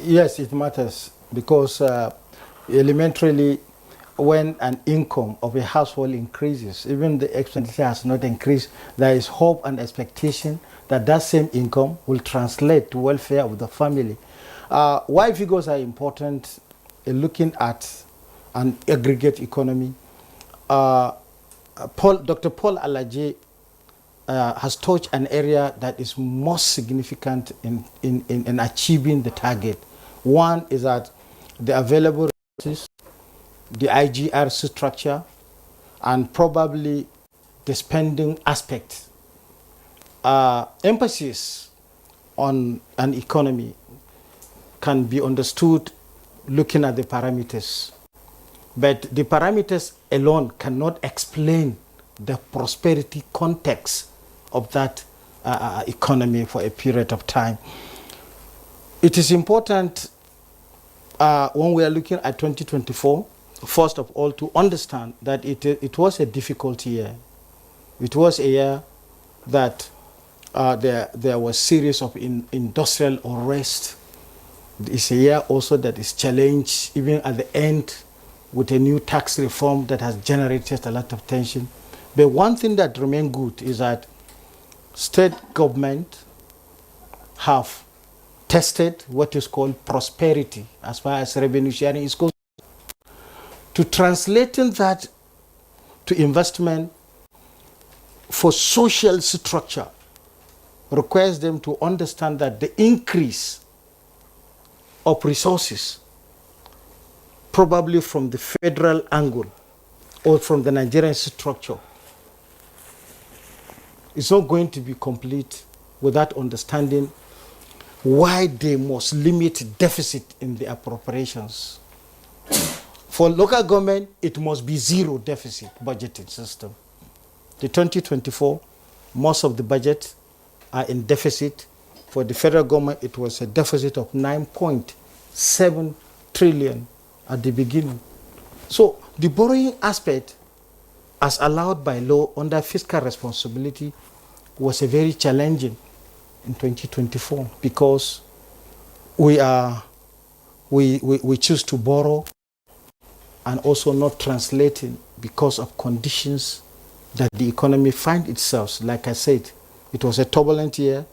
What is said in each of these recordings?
Yes, it matters because elementarily, when an income of a household increases, even the expenditure has not increased, there is hope and expectation that that same income will translate to welfare of the family. Why figures are important in looking at an aggregate economy. Dr. Paul Alaje has touched an area that is most significant in achieving the target. One is that the available resources, the IGR structure, and probably the spending aspect. Emphasis on an economy can be understood looking at the parameters. But the parameters alone cannot explain the prosperity context of that economy for a period of time. It is important when we are looking at 2024, first of all, to understand that it was a difficult year. It was a year that there was series of industrial unrest. It's a year also that is challenged even at the end with a new tax reform that has generated a lot of tension. But one thing that remains good is that state government have tested what is called prosperity as far as revenue sharing is concerned. To translating that to investment for social structure requires them to understand that the increase of resources, probably from the federal angle or from the Nigerian structure, is not going to be complete without understanding why they must limit deficit in the appropriations. For local government, it must be zero deficit budgeting system. The 2024, most of the budgets are in deficit. For the federal government, it was a deficit of 9.7 trillion at the beginning. So the borrowing aspect, as allowed by law under fiscal responsibility, was a very challenging in 2024 because we choose to borrow and also not translating because of conditions that the economy finds itself. Like I said, it was a turbulent year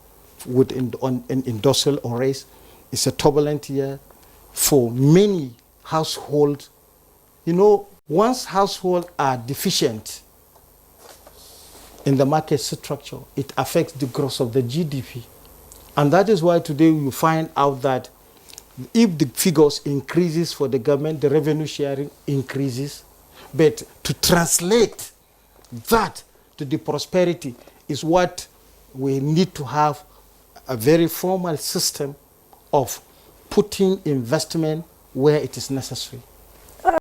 with an industrial unrest. It's a turbulent year for many households. You know, once households are deficient in the market structure, it affects the growth of the GDP. And that is why today you find out that if the figures increases for the government, the revenue sharing increases. But to translate that to the prosperity is what we need to have a very formal system of putting investment where it is necessary.